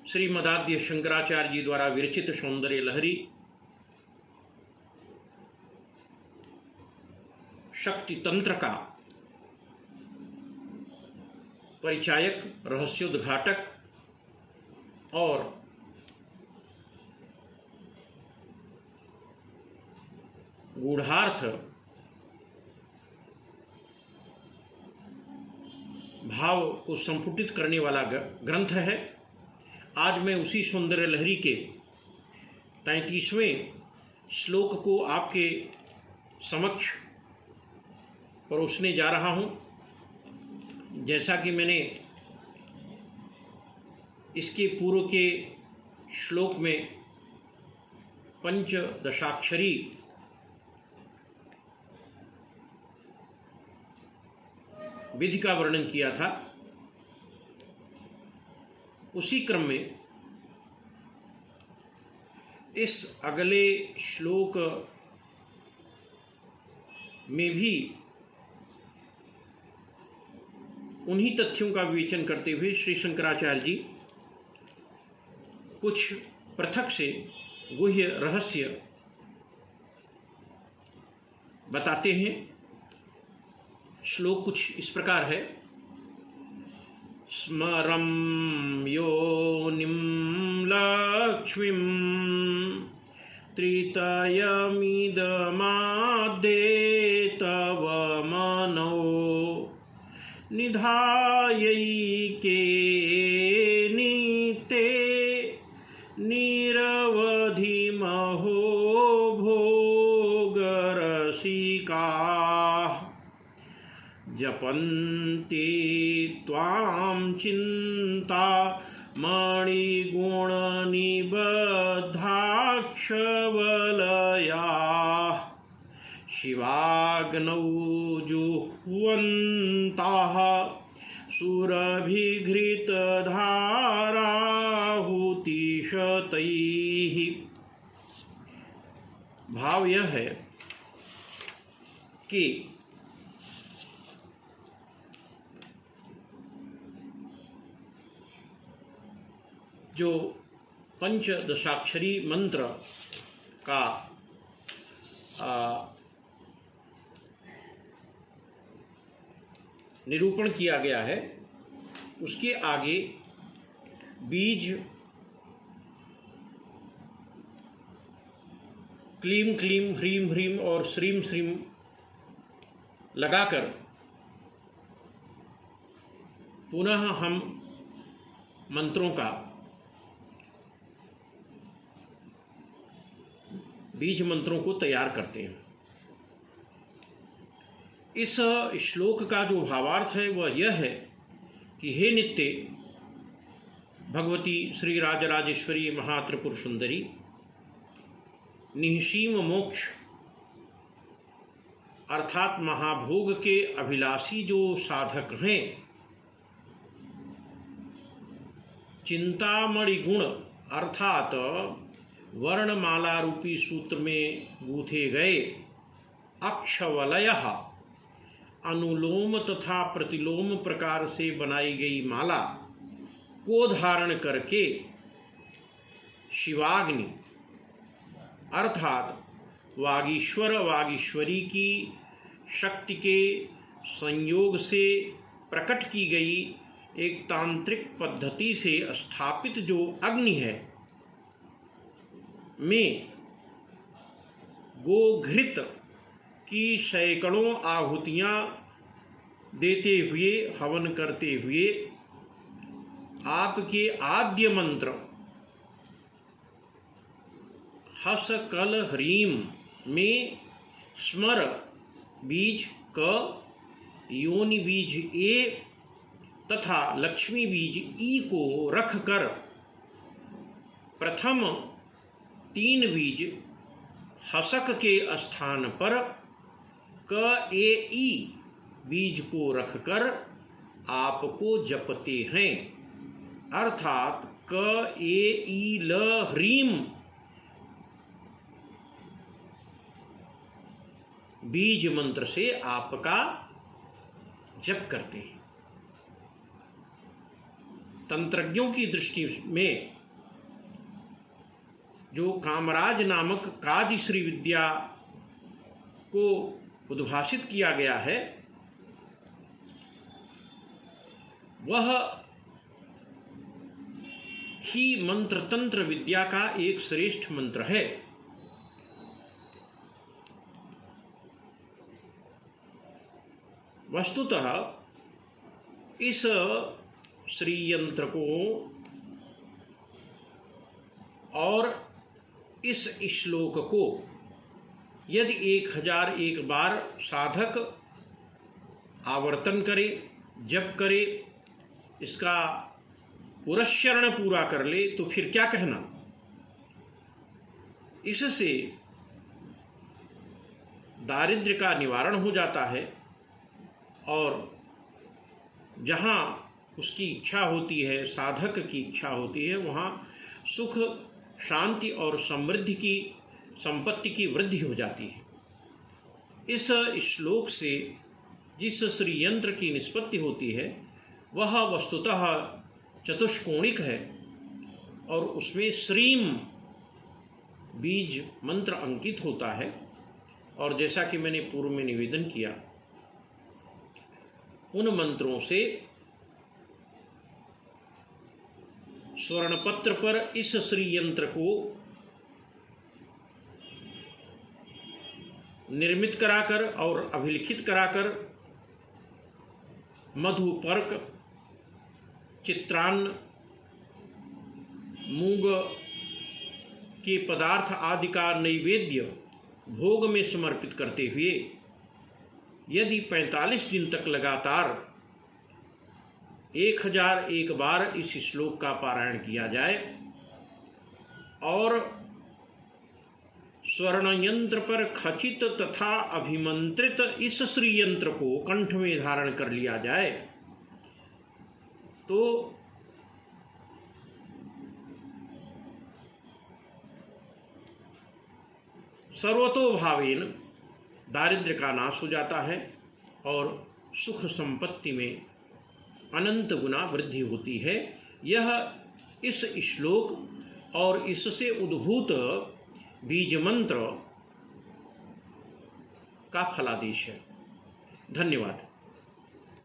श्रीमदाद्य शंकराचार्य जी द्वारा विरचित सौंदर्य लहरी शक्ति तंत्र का परिचायक, रहस्योद्घाटक और गूढ़ार्थ भाव को संपुटित करने वाला ग्रंथ है। आज मैं उसी सौंदर्य लहरी के 33वें श्लोक को आपके समक्ष परोसने जा रहा हूँ। जैसा कि मैंने इसके पूर्व के श्लोक में पंचदशाक्षरी विधि का वर्णन किया था, उसी क्रम में इस अगले श्लोक में भी उन्हीं तथ्यों का विवेचन करते हुए श्री शंकराचार्य जी कुछ पृथक से गुह्य रहस्य बताते हैं। श्लोक कुछ इस प्रकार है। स्मरं योनिं लक्ष्मीं त्रितयमिदमाद्ये तव मनो निधायैके निते निरवधि महो भोगरसिकाः जपन्ति त्वां चिन्ता मणिगुणनिबद्धाक्षवलयाः शिवाग्नौ जुह्वन्ताः सुरभिघृतधाराहुतिशतैः। भाव यह है कि जो पंचदशाक्षरी मंत्र का निरूपण किया गया है, उसके आगे बीज क्लीम क्लीम ह्रीम ह्रीम और श्रीम श्रीम लगाकर पुनः हम मंत्रों का बीज मंत्रों को तैयार करते हैं। इस श्लोक का जो भावार्थ है वह यह है कि हे नित्य भगवती श्री राजराजेश्वरी महात्रिपुर सुंदरी, निःसीम मोक्ष अर्थात महाभोग के अभिलाषी जो साधक हैं, चिंतामणि गुण अर्थात वर्णमाला रूपी सूत्र में गूथे गए अक्षवलयः अनुलोम तथा प्रतिलोम प्रकार से बनाई गई माला को धारण करके शिवाग्नि अर्थात वागीश्वर वागीश्वरी की शक्ति के संयोग से प्रकट की गई एक तांत्रिक पद्धति से स्थापित जो अग्नि है में गोघृत की सैकड़ों आहुतियाँ देते हुए हवन करते हुए आपके आद्य मंत्र हस कल ह्रीम में स्मर बीज क, योनि बीज ए तथा लक्ष्मी बीज ई को रखकर प्रथम 3 बीज हसक के स्थान पर क ए ई बीज को रखकर आपको जपते हैं, अर्थात क ए ई ल ह्रीम बीज मंत्र से आपका जप करते हैं तंत्रज्ञों की दृष्टि में जो कामराज नामक काजश्री विद्या को उद्भाषित किया गया है, वह ही मंत्र तंत्र विद्या का एक श्रेष्ठ मंत्र है। वस्तुतः इस श्री यंत्र को और इस श्लोक को यदि 1001 बार साधक आवर्तन करे, जप करे, इसका पुरस्चरण पूरा कर ले, तो फिर क्या कहना। इससे दारिद्र्य का निवारण हो जाता है और जहाँ उसकी इच्छा होती है, साधक की इच्छा होती है, वहाँ सुख, शांति और समृद्धि की, संपत्ति की वृद्धि हो जाती है। इस श्लोक से जिस श्री यंत्र की निष्पत्ति होती है वह वस्तुतः चतुष्कोणिक है और उसमें श्रीम बीज मंत्र अंकित होता है। और जैसा कि मैंने पूर्व में निवेदन किया, उन मंत्रों से स्वर्णपत्र पर इस श्री यंत्र को निर्मित कराकर और अभिलिखित कराकर मधुपर्क, चित्रान्न, मूंग के पदार्थ आदि का नैवेद्य भोग में समर्पित करते हुए यदि 45 दिन तक लगातार 1001 बार इस श्लोक का पारायण किया जाए और स्वर्ण यंत्र पर खचित तथा अभिमंत्रित इस श्री यंत्र को कंठ में धारण कर लिया जाए, तो सर्वतोभावेन दारिद्र्य का नाश हो जाता है और सुख संपत्ति में अनंत गुना वृद्धि होती है। यह इस श्लोक और इससे उद्भूत बीज मंत्र का फलादेश है। धन्यवाद।